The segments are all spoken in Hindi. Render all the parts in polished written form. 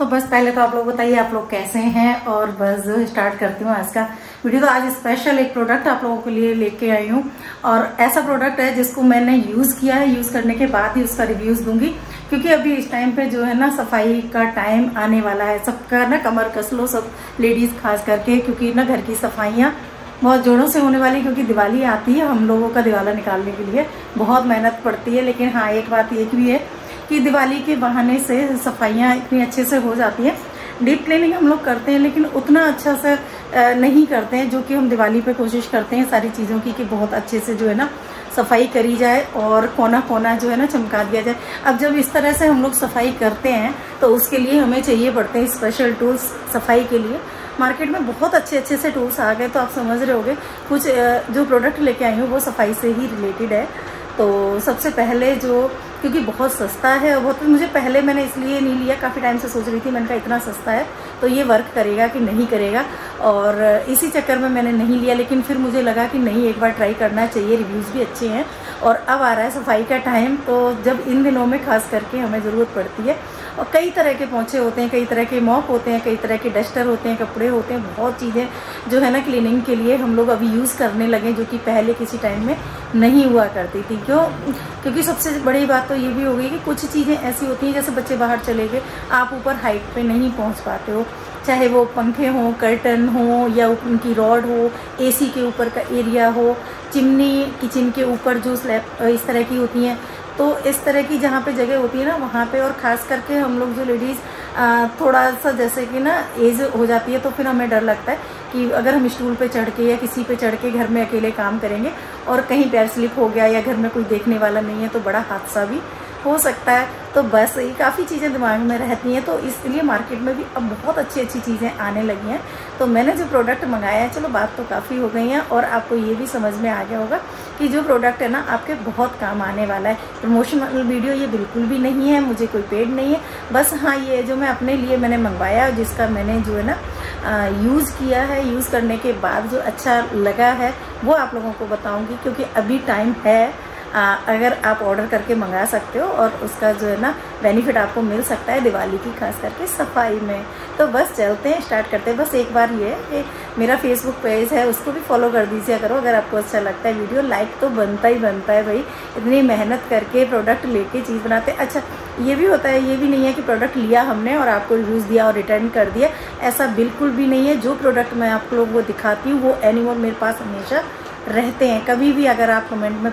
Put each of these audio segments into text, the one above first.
तो बस पहले तो आप लोग बताइए आप लोग कैसे हैं, और बस स्टार्ट करती हूँ आज का वीडियो। तो आज स्पेशल एक प्रोडक्ट आप लोगों के लिए लेके आई हूँ, और ऐसा प्रोडक्ट है जिसको मैंने यूज किया है। यूज करने के बाद ही उसका रिव्यूज दूंगी, क्योंकि अभी इस टाइम पे जो है ना सफाई का टाइम आने वाला है। सबका ना कमर कस लो, सब लेडीज खास करके, क्योंकि ना घर की सफाइयाँ बहुत जोरों से होने वाली, क्योंकि दिवाली आती है। हम लोगों का दिवाला निकालने के लिए बहुत मेहनत पड़ती है, लेकिन हाँ एक बात ये भी है कि दिवाली के बहाने से सफाइयाँ इतनी अच्छे से हो जाती हैं। डीप क्लीनिंग हम लोग करते हैं, लेकिन उतना अच्छा से नहीं करते हैं जो कि हम दिवाली पे कोशिश करते हैं सारी चीज़ों की, कि बहुत अच्छे से जो है ना सफाई करी जाए और कोना कोना जो है ना चमका दिया जाए। अब जब इस तरह से हम लोग सफाई करते हैं तो उसके लिए हमें चाहिए पड़ते हैं स्पेशल टूल्स सफाई के लिए। मार्केट में बहुत अच्छे अच्छे से टूल्स आ गए, तो आप समझ रहे होंगे कुछ जो प्रोडक्ट लेके आई हूँ वो सफाई से ही रिलेटेड है। तो सबसे पहले जो, क्योंकि बहुत सस्ता है, वो तो मुझे पहले मैंने इसलिए नहीं लिया, काफ़ी टाइम से सोच रही थी, मैंने कहा इतना सस्ता है तो ये वर्क करेगा कि नहीं करेगा, और इसी चक्कर में मैंने नहीं लिया। लेकिन फिर मुझे लगा कि नहीं, एक बार ट्राई करना चाहिए, रिव्यूज़ भी अच्छे हैं। और अब आ रहा है सफाई का टाइम, तो जब इन दिनों में खास करके हमें ज़रूरत पड़ती है। और कई तरह के पोंछे होते हैं, कई तरह के मॉप होते हैं, कई तरह के डस्टर होते हैं, कपड़े होते हैं, बहुत चीज़ें जो है ना क्लीनिंग के लिए हम लोग अभी यूज़ करने लगे, जो कि पहले किसी टाइम में नहीं हुआ करती थी। क्योंकि सबसे बड़ी बात तो ये भी हो गई कि कुछ चीज़ें ऐसी होती हैं, जैसे बच्चे बाहर चले गए, आप ऊपर हाइट पे नहीं पहुंच पाते हो, चाहे वो पंखे हों, कर्टन हो, या उनकी रॉड हो, एसी के ऊपर का एरिया हो, चिमनी किचन के ऊपर जो स्लैब इस तरह की होती हैं। तो इस तरह की जहाँ पे जगह होती है ना, वहाँ पे, और ख़ास करके हम लोग जो लेडीज़ थोड़ा सा जैसे कि ना एज हो जाती है, तो फिर हमें डर लगता है कि अगर हम स्टूल पे चढ़ के या किसी पे चढ़ के घर में अकेले काम करेंगे और कहीं पैर स्लिप हो गया या घर में कोई देखने वाला नहीं है, तो बड़ा हादसा भी हो सकता है। तो बस ये काफ़ी चीज़ें दिमाग में रहती हैं, तो इसलिए मार्केट में भी अब बहुत अच्छी अच्छी चीज़ें आने लगी हैं। तो मैंने जो प्रोडक्ट मंगाया है, चलो बात तो काफ़ी हो गई है, और आपको ये भी समझ में आ गया होगा कि जो प्रोडक्ट है ना आपके बहुत काम आने वाला है। प्रमोशनल वीडियो ये बिल्कुल भी नहीं है, मुझे कोई पेड नहीं है, बस हाँ ये जो मैं अपने लिए मैंने मंगवाया, जिसका मैंने जो है ना यूज़ किया है, यूज़ करने के बाद जो अच्छा लगा है वो आप लोगों को बताऊँगी, क्योंकि अभी टाइम है। अगर आप ऑर्डर करके मंगा सकते हो, और उसका जो है ना बेनिफिट आपको मिल सकता है दिवाली की खास करके सफाई में। तो बस चलते हैं, स्टार्ट करते हैं। बस एक बार ये है कि मेरा फेसबुक पेज है, उसको भी फॉलो कर दीजिए करो, अगर आपको अच्छा लगता है वीडियो। लाइक तो बनता ही बनता है भाई, इतनी मेहनत करके प्रोडक्ट लेके चीज़ बनाते हैं। अच्छा ये भी होता है, ये भी नहीं है कि प्रोडक्ट लिया हमने और आपको रिव्यूज़ दिया और रिटर्न कर दिया, ऐसा बिल्कुल भी नहीं है। जो प्रोडक्ट मैं आप लोगों को दिखाती हूँ वो एनीमोर मेरे पास हमेशा रहते हैं। कभी भी अगर आप कमेंट में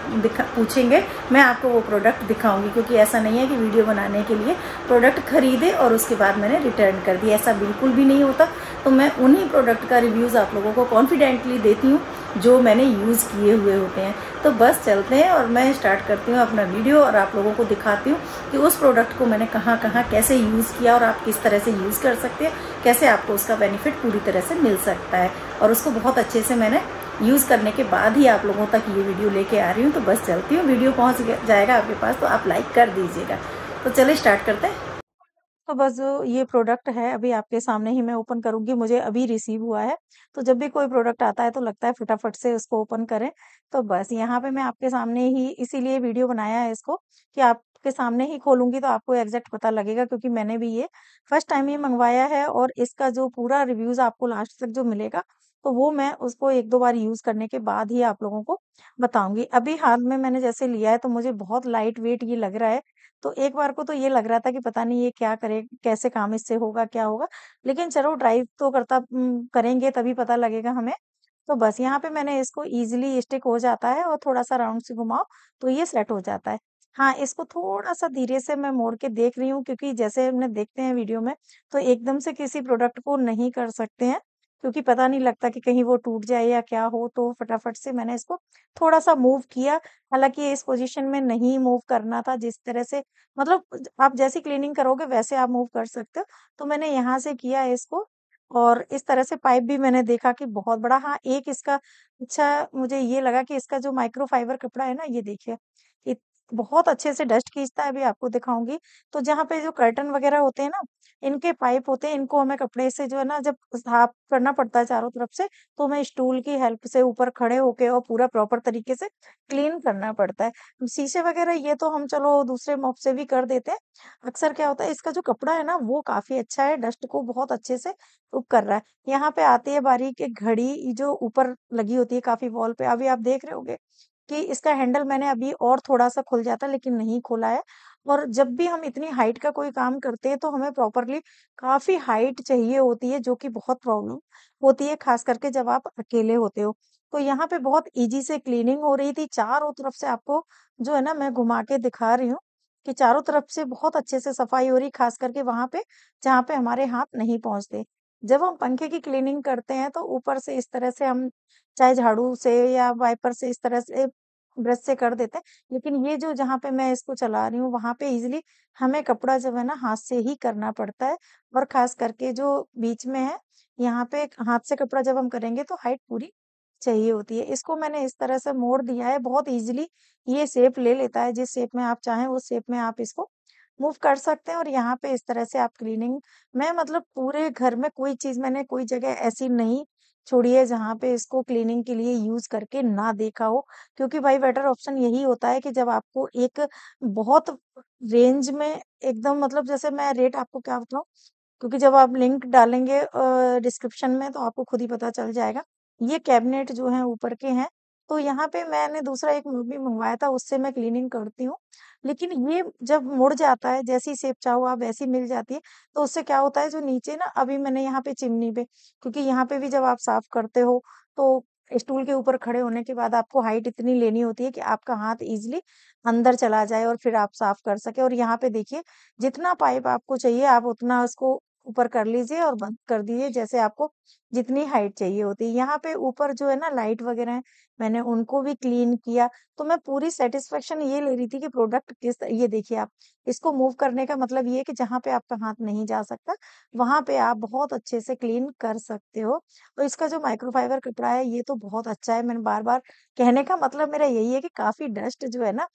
पूछेंगे, मैं आपको वो प्रोडक्ट दिखाऊंगी, क्योंकि ऐसा नहीं है कि वीडियो बनाने के लिए प्रोडक्ट खरीदे और उसके बाद मैंने रिटर्न कर दिया, ऐसा बिल्कुल भी नहीं होता। तो मैं उन्हीं प्रोडक्ट का रिव्यूज़ आप लोगों को कॉन्फिडेंटली देती हूँ जो मैंने यूज़ किए हुए होते हैं। तो बस चलते हैं और मैं स्टार्ट करती हूँ अपना वीडियो, और आप लोगों को दिखाती हूँ कि उस प्रोडक्ट को मैंने कहाँ कहाँ कैसे यूज़ किया, और आप किस तरह से यूज़ कर सकते हैं, कैसे आपको उसका बेनिफिट पूरी तरह से मिल सकता है। और उसको बहुत अच्छे से मैंने यूज़ करने के बाद ही आप लोगों तक ये वीडियो लेके आ रही हूँ। तो बस चलती हूँ, वीडियो पहुँच जाएगा आपके पास तो आप लाइक कर दीजिएगा। तो चलिए स्टार्ट करते हैं। तो बस जो ये प्रोडक्ट है अभी आपके सामने ही मैं ओपन करूँगी, मुझे अभी रिसीव हुआ है। तो जब भी कोई प्रोडक्ट आता है तो लगता है फटाफट से उसको ओपन करें। तो बस यहाँ पे मैं आपके सामने ही इसीलिए वीडियो बनाया है इसको, कि आपके सामने ही खोलूँगी तो आपको एग्ज़ैक्ट पता लगेगा, क्योंकि मैंने भी ये फर्स्ट टाइम ही मँगवाया है, और इसका जो पूरा रिव्यूज़ आपको लास्ट तक जो मिलेगा, तो वो मैं उसको 1-2 बार यूज़ करने के बाद ही आप लोगों को बताऊँगी। अभी हाथ में मैंने जैसे लिया है तो मुझे बहुत लाइट वेट ये लग रहा है। तो एक बार को तो ये लग रहा था कि पता नहीं ये क्या करे, कैसे काम इससे होगा, क्या होगा? लेकिन चलो ड्राइव तो करेंगे तभी पता लगेगा हमें। तो बस यहाँ पे मैंने इसको ईज़िली स्टिक हो जाता है, और थोड़ा-सा राउंड से घुमाओ तो ये सेट हो जाता है। हाँ, इसको थोड़ा-सा धीरे से मैं मोड़ के देख रही हूँ, क्योंकि जैसे हमने देखते हैं वीडियो में, तो एकदम से किसी प्रोडक्ट को नहीं कर सकते हैं, क्योंकि पता नहीं लगता कि कहीं वो टूट जाए या क्या हो। तो फटाफट से मैंने इसको थोड़ा-सा मूव किया। हालाँकि इस पोज़ीशन में नहीं मूव करना था, जिस तरह से मतलब आप जैसी क्लीनिंग करोगे वैसे आप मूव कर सकते हो। तो मैंने यहाँ से किया है इसको, और इस तरह से पाइप भी मैंने देखा कि बहुत बड़ा, हाँ, एक इसका अच्छा मुझे ये लगा कि इसका जो माइक्रोफाइबर कपड़ा है ना, ये देखिए, इत बहुत अच्छे से डस्ट खींचता है, अभी आपको दिखाऊँगी। तो जहाँ पे जो कर्टन वगैरह होते हैं ना, इनके पाइप होते हैं, इनको हमें कपड़े से जो है ना जब साफ करना पड़ता है चारों तरफ से, तो हमें स्टूल की हेल्प से ऊपर खड़े होके और पूरा प्रॉपर तरीके से क्लीन करना पड़ता है। शीशे वगैरह ये तो हम चलो दूसरे मॉप से भी कर देते हैं। अक्सर क्या होता है, इसका जो कपड़ा है ना वो काफ़ी अच्छा है, डस्ट को बहुत अच्छे से उब कर रहा है। यहाँ पे आती है बारी कि घड़ी जो ऊपर लगी होती है काफ़ी वॉल पे, अभी आप देख रहे होंगे कि इसका हैंडल मैंने अभी और थोड़ा-सा खुल जाता लेकिन नहीं खुला है। और जब भी हम इतनी हाइट का कोई काम करते हैं तो हमें प्रॉपरली काफ़ी हाइट चाहिए होती है, जो कि बहुत प्रॉब्लम होती है ख़ास करके जब आप अकेले होते हो। तो यहाँ पे बहुत ईज़ी से क्लीनिंग हो रही थी, चारों तरफ से आपको जो है ना मैं घुमा के दिखा रही हूँ कि चारों तरफ से बहुत अच्छे से सफाई हो रही, ख़ास करके वहाँ पे जहाँ पे हमारे हाथ नहीं पहुँचते। जब हम पंखे की क्लीनिंग करते हैं तो ऊपर से इस तरह से हम चाहे झाड़ू से या वाइपर से इस तरह से ब्रश से कर देते हैं। लेकिन ये जो जहाँ पे मैं इसको चला रही हूँ, वहाँ पे ईज़िली हमें कपड़ा जब है ना हाथ से ही करना पड़ता है और ख़ास करके जो बीच में है, यहाँ पे हाथ से कपड़ा जब हम करेंगे तो हाइट पूरी चाहिए होती है। इसको मैंने इस तरह से मोड़ दिया है, बहुत ईज़िली ये शेप ले लेता है, जिस शेप में आप चाहें उस शेप में आप इसको मूव कर सकते हैं और यहाँ पे इस तरह से आप क्लीनिंग में मतलब पूरे घर में कोई चीज़ मैंने कोई जगह ऐसी नहीं छोड़ी है जहाँ पे इसको क्लीनिंग के लिए यूज़ करके ना देखा हो। क्योंकि भाई बेटर ऑप्शन यही होता है कि जब आपको एक बहुत रेंज में एकदम मतलब जैसे मैं रेट आपको क्या बताऊँ, क्योंकि जब आप लिंक डालेंगे डिस्क्रिप्शन में तो आपको खुद ही पता चल जाएगा। ये कैबिनेट जो हैं ऊपर के हैं, तो यहाँ पे मैंने दूसरा एक भी मँगवाया था उससे मैं क्लीनिंग करती हूँ। लेकिन ये जब मुड़ जाता है जैसी शेप चाहो आप वैसी मिल जाती है, तो उससे क्या होता है जो नीचे ना अभी मैंने यहाँ पे चिमनी पे क्योंकि यहाँ पे भी जब आप साफ करते हो तो स्टूल के ऊपर खड़े होने के बाद आपको हाइट इतनी लेनी होती है कि आपका हाथ ईज़िली अंदर चला जाए और फिर आप साफ कर सकें और यहाँ पे देखिए जितना पाइप आपको चाहिए आप उतना उसको ऊपर कर लीजिए और बंद कर दीजिए जैसे आपको जितनी हाइट चाहिए होती है। यहाँ पे ऊपर जो है ना लाइट वगैरह है, मैंने उनको भी क्लीन किया, तो मैं पूरी सैटिस्फैक्शन ये ले रही थी कि प्रोडक्ट ये देखिए आप, इसको मूव करने का मतलब ये है कि जहाँ पे आपका हाथ नहीं जा सकता, वहाँ पे आप बहुत अच्छे से क्लीन कर सकते हो। और इसका जो माइक्रोफाइबर कपड़ा है, ये तो बहुत अच्छा है, मैंने बार-बार कहने का मतलब मेरा यही है कि काफ़ी डस्ट जो है ना,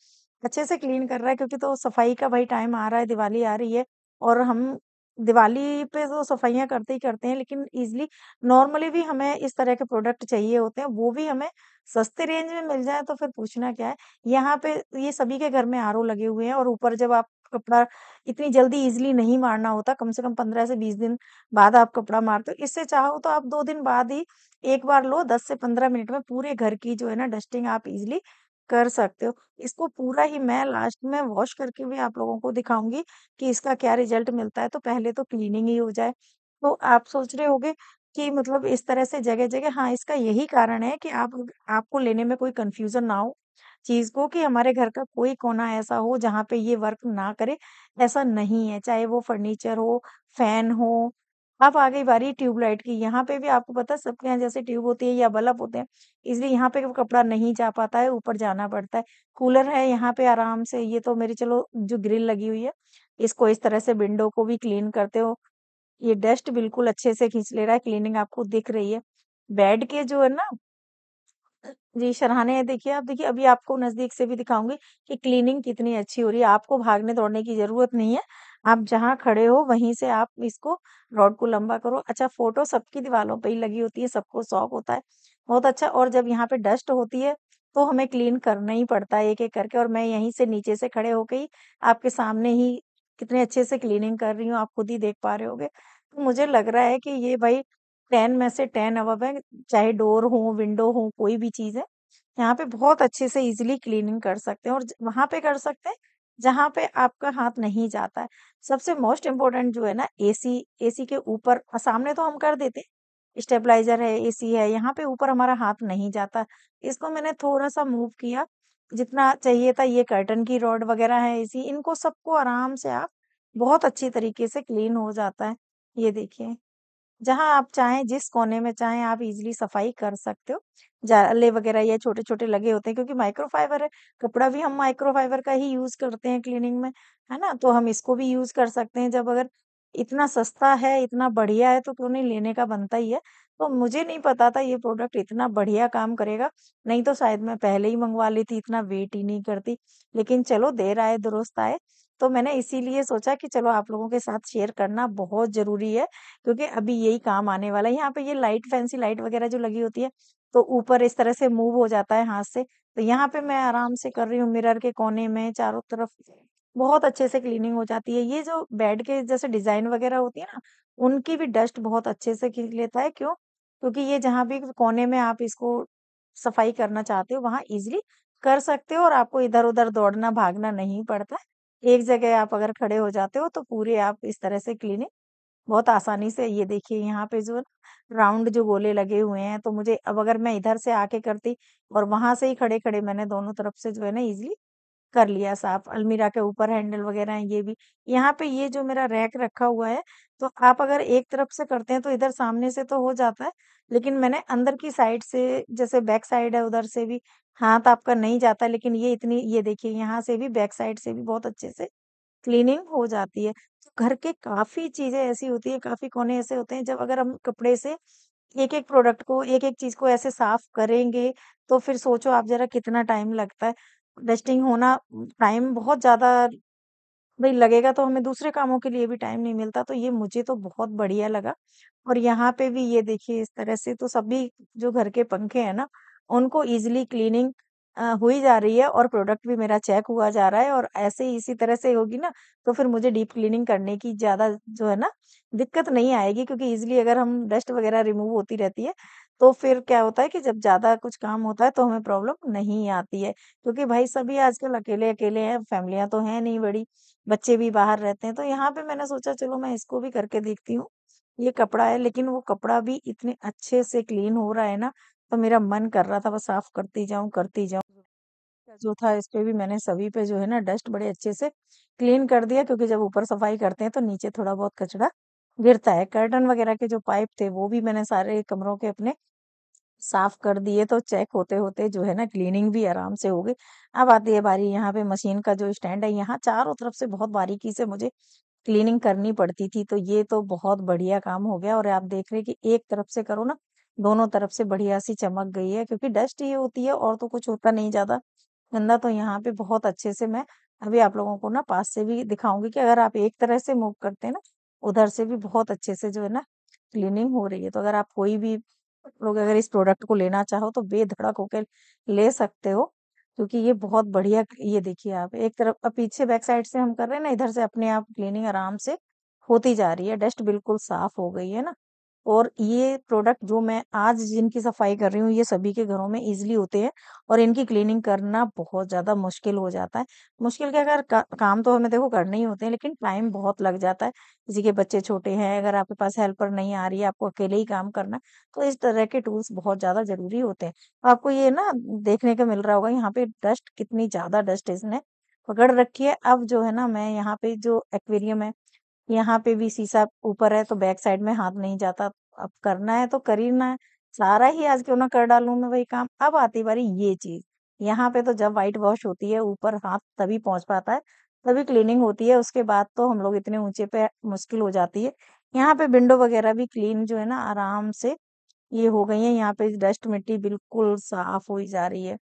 अच्छे से क्लीन कर रहा है क्योंकि तो सफाई का भाई टाइम आ रहा है, दिवाली आ रही है और हम दिवाली पे तो सफाइयाँ करते ही करते हैं, लेकिन ईज़िली नॉर्मली भी हमें इस तरह के प्रोडक्ट चाहिए होते हैं, वो भी हमें सस्ते रेंज में मिल जाए तो फिर पूछना क्या है। यहाँ पे ये सभी के घर में आरओ लगे हुए हैं और ऊपर जब आप कपड़ा इतनी जल्दी ईज़िली नहीं मारना होता, कम से कम 15 से 20 दिन बाद आप कपड़ा मारते हो। इससे चाहो तो आप 2 दिन बाद ही एक बार लो, 10 से 15 मिनट में पूरे घर की जो है ना डस्टिंग आप ईज़िली कर सकते हो। इसको पूरा ही मैं लास्ट में वॉश करके भी आप लोगों को दिखाऊँगी कि इसका क्या रिज़ल्ट मिलता है, तो पहले तो क्लीनिंग ही हो जाए। तो आप सोच रहे होंगे कि मतलब इस तरह से जगह-जगह हाँ, इसका यही कारण है कि आपको लेने में कोई कन्फ्यूज़न ना हो चीज़ को कि हमारे घर का कोई कोना ऐसा हो जहाँ पे ये वर्क ना करे, ऐसा नहीं है। चाहे वो फर्नीचर हो, फैन हो, अब आ गई बारी ट्यूबलाइट की। यहाँ पे भी आपको पता है सबके यहाँ जैसे ट्यूब होती है या बल्ब होते हैं, इसलिए यहाँ पे वो कपड़ा नहीं जा पाता है, ऊपर जाना पड़ता है। कूलर है यहाँ पे आराम से ये तो मेरी चलो जो ग्रिल लगी हुई है, इसको इस तरह से विंडो को भी क्लीन करते हो ये डस्ट बिल्कुल अच्छे से खींच ले रहा है, क्लीनिंग आपको दिख रही है। बेड के जो है ना जी, सराहनीय है देखिए आप देखिए अभी आपको नज़दीक से भी दिखाऊँगी कि क्लीनिंग कितनी अच्छी हो रही है। आपको भागने-दौड़ने की ज़रूरत नहीं है। आप जहाँ खड़े हो वहीं से आप इसको रॉड को लंबा करो। अच्छा फ़ोटो सबकी दीवालों पे ही लगी होती है, सबको शौक होता है। बहुत अच्छा और जब यहाँ पे डस्ट होती है, तो हमें क्लीन करना ही पड़ता है एक-एक करके और मैं यहीं से नीचे से खड़े होके ही आपके सामने ही कितने अच्छे से क्लीनिंग कर रही हूँ, आप खुद ही देख पा रहे होंगे। तो मुझे लग रहा है कि ये भई 10 में से 10 अबव है, चाहे डोर हो, विंडो हो, कोई भी चीज़ है। यहाँ पे बहुत अच्छे से ईज़िली क्लीनिंग कर सकते हैं और ज वहाँ पे कर सकते हैं, जहाँ पे आपका हाथ नहीं जाता है। सबसे मोस्ट इम्पोर्टेंट जो है ना एसी, एसी के ऊपर सामने तो हम कर देते हैं, स्टेबलाइज़र है, एसी है, यहाँ पे ऊपर हमारा हाथ नहीं जाता। इसको मैंने थोड़ा-सा मूव किया, जितना चाहिए था ये कर्टन की रॉड वगैरह है एसी, इनको सबको आराम से आप बहुत अच्छी तरीके से क्लीन हो जाता है। ये देखिए। जहाँ आप चाहें, जिस कोने में चाहें आप इज़िली सफाई कर सकते हो। जाले वगैरह या छोटे-छोटे लगे होते हैं क्योंकि माइक्रोफाइबर है, कपड़ा भी हम माइक्रोफाइबर का ही यूज़ करते हैं क्लीनिंग में, है ना? तो हम इसको भी यूज़ कर सकते हैं जब अगर इतना सस्ता है, इतना बढ़िया है तो क्यों नहीं लेने का बनता ही है। तो मुझे नहीं पता था ये प्रोडक्ट इतना बढ़िया काम करेगा, नहीं तो शायद मैं पहले ही मँगवा लेती, इतना वेट ही नहीं करती। लेकिन चलो देर आए दुरुस्त आए, तो मैंने इसीलिए सोचा कि चलो आप लोगों के साथ शेयर करना बहुत ज़रूरी है, क्योंकि अभी यही काम आने वाला है। यहाँ पे ये लाइट फैंसी लाइट वगैरह जो लगी होती है, तो ऊपर इस तरह से मूव हो जाता है हाथ से, तो यहाँ पे मैं आराम से कर रही हूँ मिरर के कोने में, चारों तरफ बहुत अच्छे से क्लीनिंग हो जाती है। ये जो बेड के जैसे डिज़ाइन वगैरह होती है ना, उनकी भी डस्ट बहुत अच्छे से खींच लेता है। क्यों? क्योंकि ये जहाँ भी कोने में आप इसको सफाई करना चाहते हो, वहाँ ईज़िली कर सकते हो और आपको इधर-उधर दौड़ना, भागना नहीं पड़ता। एक जगह आप अगर खड़े हो जाते हो, तो पूरे आप इस तरह से क्लीनिंग बहुत आसानी से ये देखिए यहाँ पे जो है राउंड जो गोले लगे हुए हैं, तो मुझे अब अगर मैं इधर से आके करती और वहाँ से ही खड़े-खड़े मैंने दोनों तरफ से जो है ना ईज़िली कर लिया साफ। अलमीरा के ऊपर हैंडल वगैरह हैं ये भी। यहाँ पे ये जो मेरा रैक रखा हुआ है, तो आप अगर एक तरफ से करते हैं तो इधर सामने से तो हो जाता है, लेकिन मैंने अंदर की साइड से जैसे बैक साइड है उधर से भी हाथ आपका नहीं जाता, लेकिन ये इतनी ये देखिए यहाँ से भी बैक साइड से भी बहुत अच्छे से क्लीनिंग हो जाती है। तो घर के काफ़ी चीज़ें ऐसी होती हैं, काफ़ी कोने ऐसे होते हैं जब अगर हम कपड़े से एक-एक प्रोडक्ट को, एक-एक चीज़ को ऐसे साफ करेंगे, तो फिर सोचो आप ज़रा कितना टाइम लगता है। डस्टिंग होना टाइम बहुत ज़्यादा भई लगेगा तो हमें दूसरे कामों के लिए भी टाइम नहीं मिलता, तो ये मुझे तो बहुत बढ़िया लगा। और यहाँ पे भी ये देखिए इस तरह से तो सभी जो घर के पंखे हैं ना, उनको ईज़िली क्लीनिंग हुई जा रही है और प्रोडक्ट भी मेरा चेक हुआ जा रहा है और ऐसे ही इसी तरह से होगी ना, तो फिर मुझे डीप क्लीनिंग करने की ज़्यादा जो है ना, दिक्कत नहीं आएगी, क्योंकि ईज़िली अगर हम डस्ट वगैरह रिमूव होती रहती है, तो फिर क्या होता है कि जब ज़्यादा कुछ काम होता है, तो हमें प्रॉब्लम नहीं आती है। क्योंकि भाई सभी आजकल अकेले-अकेले हैं, फैमिलियाँ तो हैं नहीं बड़ी। बच्चे भी बाहर रहते हैं, तो यहाँ पे मैंने सोचा चलो मैं इसको भी करके देखती हूँ। ये कपड़ा है लेकिन वो कपड़ा भी इतने अच्छे से क्लीन हो रहा है ना, तो मेरा मन कर रहा था बस साफ करती जाऊँ, करती जाऊँ। जो था इस पे भी मैंने सभी पे जो है ना डस्ट बड़े अच्छे से क्लीन कर दिया, क्योंकि जब ऊपर सफाई करते हैं तो नीचे थोड़ा बहुत कचरा गिरता है। कर्टन वगैरह के जो पाइप थे वो भी मैंने सारे कमरों के अपने साफ कर दिए, तो चेक होते-होते जो है ना क्लीनिंग भी आराम से हो गई। अब आती है बारी यहाँ पे मशीन का जो स्टैंड है, यहाँ चारों तरफ से बहुत बारीकी से मुझे क्लीनिंग करनी पड़ती थी, तो ये तो बहुत बढ़िया काम हो गया और आप देख रहे हैं कि एक तरफ से करो ना, दोनों तरफ से बढ़िया-सी चमक गई है, क्योंकि डस्ट ये होती है और तो कुछ होता नहीं ज़्यादा गंदा। तो यहाँ पे बहुत अच्छे से मैं अभी आप लोगों को ना पास से भी दिखाऊँगी कि अगर आप एक तरह से मूव करते हैं ना, उधर से भी बहुत अच्छे से जो है ना क्लीनिंग हो रही है। तो अगर आप कोई भी लोग अगर इस प्रोडक्ट को लेना चाहो तो बेधड़क होकर ले सकते हो, क्योंकि ये बहुत बढ़िया ये देखिए आप एक तरफ अब पीछे बैक साइड से हम कर रहे हैं ना, इधर से अपने आप क्लीनिंग आराम से होती जा रही है, डस्ट बिल्कुल साफ हो गई है ना। और ये प्रोडक्ट जो मैं आज जिनकी सफाई कर रही हूँ, ये सभी के घरों में ईज़िली होते हैं और इनकी क्लीनिंग करना बहुत ज़्यादा मुश्किल हो जाता है। मुश्किल क्या अगर का काम तो हमें देखो करने ही होते हैं, लेकिन टाइम बहुत लग जाता है। किसी के बच्चे छोटे हैं, अगर आपके पास हेल्पर नहीं आ रही है, आपको अकेले ही काम करना है, तो इस तरह के टूल्स बहुत ज़्यादा ज़रूरी होते हैं। आपको ये ना देखने को मिल रहा होगा यहाँ पे डस्ट कितनी ज़्यादा डस्ट इसने पकड़ रखी है। अब जो है ना मैं यहाँ पे जो एक्वेरियम है, यहाँ पे भी शीशा ऊपर है तो बैक साइड में हाथ नहीं जाता। अब करना है तो कर ही ना है। सारा ही आज क्यों ना कर डालूँ मैं वही काम। अब आती बारी ये चीज़, यहाँ पे तो जब व्हाइट वॉश होती है ऊपर हाथ तभी पहुँच पाता है, तभी क्लीनिंग होती है, उसके बाद तो हम लोग इतने ऊँचे पे मुश्किल हो जाती है। यहाँ पे विंडो वगैरह भी क्लीन जो है ना आराम से ये हो गई हैं, यहाँ पे डस्ट मिट्टी बिल्कुल साफ हुई जा रही है।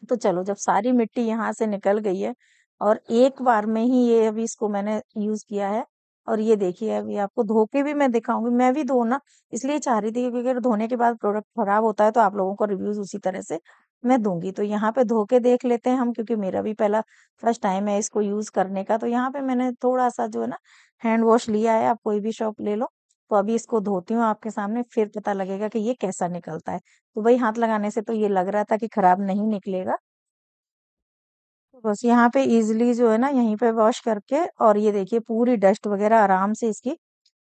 तो चलो जब सारी मिट्टी यहाँ से निकल गई है और एक बार में ही ये अभी इसको मैंने यूज़ किया है और ये देखिए अभी आपको धो के भी मैं दिखाऊँगी। मैं भी धोना इसलिए चाह रही थी क्योंकि अगर धोने के बाद प्रोडक्ट खराब होता है तो आप लोगों को रिव्यूज़ उसी तरह से मैं दूँगी। तो यहाँ पे धो के देख लेते हैं हम, क्योंकि मेरा भी पहला फर्स्ट टाइम है इसको यूज़ करने का। तो यहाँ पे मैंने थोड़ा-सा जो है ना हैंड वॉश लिया है, आप कोई भी शॉप ले लो। तो अभी इसको धोती हूँ आपके सामने, फिर पता लगेगा कि ये कैसा निकलता है। तो वही हाथ लगाने से तो ये लग रहा था कि खराब नहीं निकलेगा। तो बस यहाँ पे इज़िली जो है ना यहीं पे वॉश करके और ये देखिए पूरी डस्ट वग़ैरह आराम से इसकी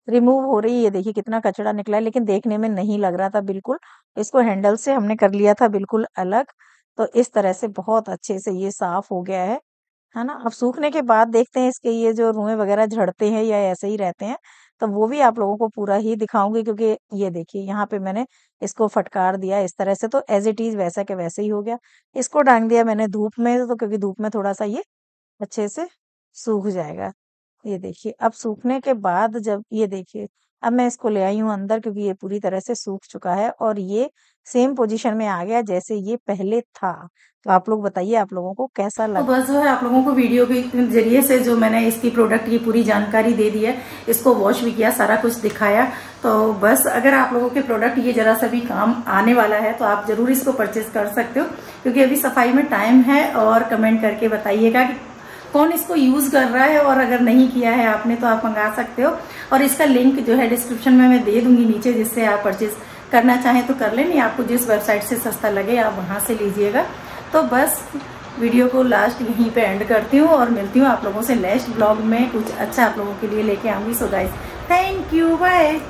रिमूव हो रही है। ये देखिए कितना कचरा निकला है, लेकिन देखने में नहीं लग रहा था बिल्कुल। इसको हैंडल से हमने कर लिया था बिल्कुल अलग। तो इस तरह से बहुत अच्छे से ये साफ हो गया है ना? अब सूखने के बाद देखते हैं इसके ये जो रुएँ वग़ैरह झड़ते हैं या ऐसे ही रहते हैं, तो वो भी आप लोगों को पूरा ही दिखाऊँगी, क्योंकि ये देखिए यहाँ पे मैंने इसको फटकार दिया इस तरह से, तो ऐज़ इट इज़ वैसा के वैसे ही हो गया। इसको टांग दिया मैंने धूप में, तो क्योंकि धूप में थोड़ा-सा ये अच्छे से सूख जाएगा। ये देखिए अब सूखने के बाद जब ये देखिए अब मैं इसको ले आई हूँ अंदर क्योंकि ये पूरी तरह से सूख चुका है और ये सेम पोजीशन में आ गया जैसे ये पहले था। तो आप लोग बताइए आप लोगों को कैसा लगा। तो बस जो है आप लोगों को वीडियो के जरिए से जो मैंने इसकी प्रोडक्ट की पूरी जानकारी दे दी है, इसको वॉश भी किया, सारा कुछ दिखाया। तो बस अगर आप लोगों के प्रोडक्ट ये जरा सा भी काम आने वाला है तो आप जरूर इसको परचेज कर सकते हो, क्योंकि अभी सफाई में टाइम है। और कमेंट करके बताइएगा कि कौन इसको यूज कर रहा है, और अगर नहीं किया है आपने तो आप मंगा सकते हो। और इसका लिंक जो है डिस्क्रिप्शन में मैं दे दूंगी नीचे, जिससे आप परचेज करना चाहें तो कर लें, नहीं आपको जिस वेबसाइट से सस्ता लगे आप वहां से लीजिएगा। तो बस वीडियो को लास्ट यहीं पे एंड करती हूँ और मिलती हूँ आप लोगों से नेक्स्ट ब्लॉग में। कुछ अच्छा आप लोगों के लिए लेके आऊंगी। So guys thank you, bye.